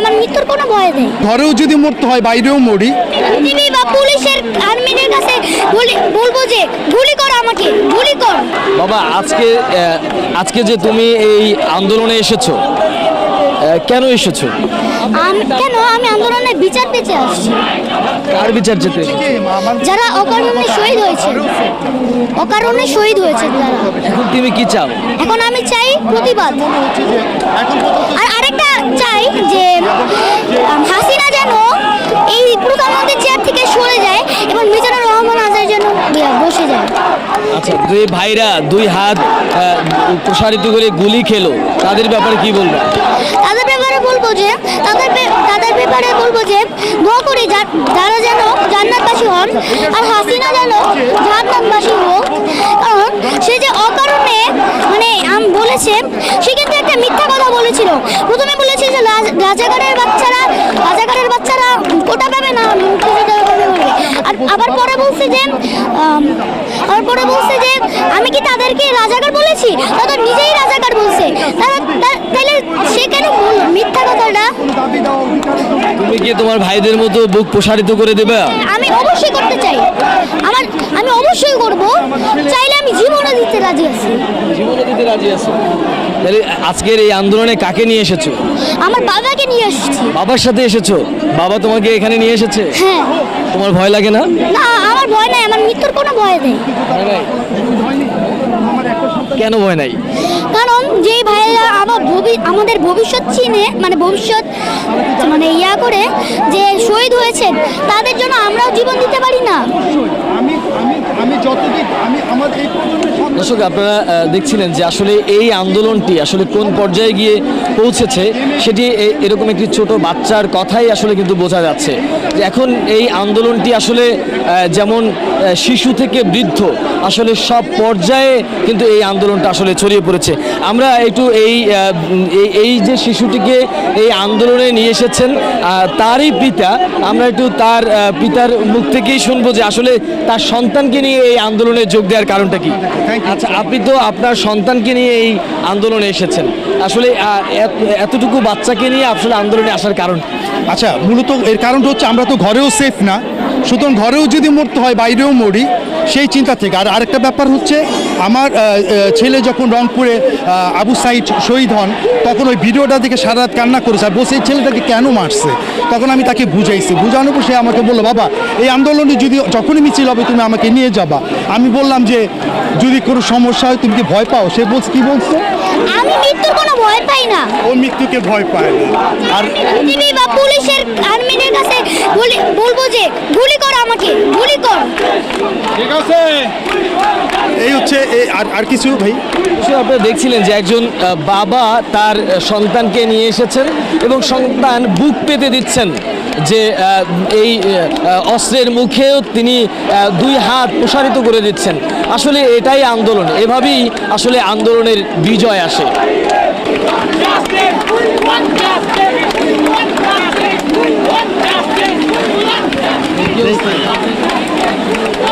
আমার মৃত্যুর কোনো ভয় নেই। ঘরেও যদি মরতে হয় বাইরেও মরি। টিভি বা পুলিশের আর্মিদের কাছে বলবো যে গুলি কর, আমাকে গুলি কর। বাবা আজকে যে তুমি এই আন্দোলনে এসেছো, কেন এসেছো? আমি আন্দোলনের বিচার পেতে আসছি। কার বিচার চেতে? যারা অকারণে শহীদ হয়েছে যারা। এখন তুমি কি চাও? এখন আমি চাই প্রতিবাদ। আর আরেকটা চাই যে হাসিনা যেন এই প্রধানমন্ত্রীর চেয়ার থেকে সরে যায় এবং মিজানুর রহমান আজাদের জন্য বসে যায়। আচ্ছা, দুই ভাইরা দুই হাত প্রসারিত করে গুলি খেলো, তাদের ব্যাপারে কি বলবো? তাদের ব্যাপারে বলবো যে দোয়া করি যারা যেন জান্নাতবাসী হন, আর হাসিনা যেন জাহান্নামবাসী হোক। কারণ সে যে অকারণে বলেছে, সে কিন্তু একটা মিথ্যা কথা বলেছিল। প্রথমে বলেছে যে রাজাকারের বাচ্চারা কোটা পাবে না, আর আবার পরে বলছে যে আমি কি তাদেরকে রাজাকার বলেছি? তারা নিজেই রাজাকার বলছে। তাহলে সে কেন বলল মিথ্যা কথাটা? তুমি কি তোমার ভাইদের মতো বুক প্রসারিত করে দেবে? আমি অবশ্যই করতে চাই। আমি অবশ্যই করব, চাইলে আমি জীবনও দিতে রাজি আছি। জীবনও দিতে রাজি আছো? তাহলে আজকের এই আন্দোলনে কাকে নিয়ে এসেছো? আমার বাবাকে নিয়ে এসেছি। বাবার সাথে এসেছো? বাবা তোমাকে এখানে নিয়ে এসেছে? হ্যাঁ। তোমার ভয় লাগে না? না, আমার ভয় নাই, আমার মৃত্যুর কোনো ভয় নেই। কেন ভয় নাই? কারণ যে ভাইয়েরা আমাদের ভবিষ্যৎ চিনে, ভবিষ্যৎ করে যে শহীদ হয়েছেন, তাদের জন্য আমরাও জীবন দিতে পারি না? দর্শক, আপনারা দেখছিলেন যে আসলে এই আন্দোলনটি আসলে কোন পর্যায়ে গিয়ে পৌঁছেছে, সেটি এরকম একটি ছোট বাচ্চার কথাই আসলে কিন্তু বোঝা যাচ্ছে যে এখন এই আন্দোলনটি আসলে যেমন শিশু থেকে বৃদ্ধ আসলে সব পর্যায়ে কিন্তু এই আন্দোলনটা আসলে ছড়িয়ে পড়েছে। আমরা একটু এই যে শিশুটিকে এই আন্দোলনে নিয়ে এসেছেন তারই পিতা, আমরা একটু তার পিতার মুখ থেকেই শুনবো যে আসলে তার সন্তানকে নিয়ে এই আন্দোলনে যোগ দেওয়ার কারণটা কি। আচ্ছা, আপনি তো আপনার সন্তানকে নিয়ে এই আন্দোলনে এসেছেন, আসলে এতটুকু বাচ্চাকে নিয়ে আসলে আন্দোলনে আসার কারণ? আচ্ছা, মূলত এর কারণটা হচ্ছে আমরা তো ঘরেও সেফ না, সুতরাং ঘরেও যদি মরতে হয় বাইরেও মরি, সেই চিন্তা থেকে। আর আরেকটা ব্যাপার হচ্ছে, আমার ছেলে যখন রংপুরে আবু সাইদ শহীদ হন, তখন ওই ভিডিওটা দেখে সারা রাত কান্না করেছে আর বসে এই ছেলেটাকে কেন মারছে। তখন আমি তাকে বুঝাইছি, বুঝানোর পর সে আমাকে বললো, বাবা এই আন্দোলনে যখনই মিছিল হবে তুমি আমাকে নিয়ে যাবা। আমি বললাম যে যদি কোনো সমস্যা হয় তুমি কি ভয় পাও? সে বলছে, কি বলছে? আমি মৃত্যুর কোনো ভয় পাই না। ও মৃত্যুকে ভয় পায় না। আর টিভি বা পুলিশের আর্মিদের কাছে বলবো যে গুলি কর, আমাকে গুলি কর। ঠিক আছে, এই হচ্ছে আর কিছু ভাই? আপনারা দেখছিলেন যে একজন বাবা তার সন্তানকে নিয়ে এসেছেন এবং সন্তান বুক পেতে দিচ্ছেন যে এই অস্ত্রের মুখেও তিনি দুই হাত প্রসারিত করে দিচ্ছেন। আসলে এটাই আন্দোলন, এভাবেই আসলে আন্দোলনের বিজয় আসে।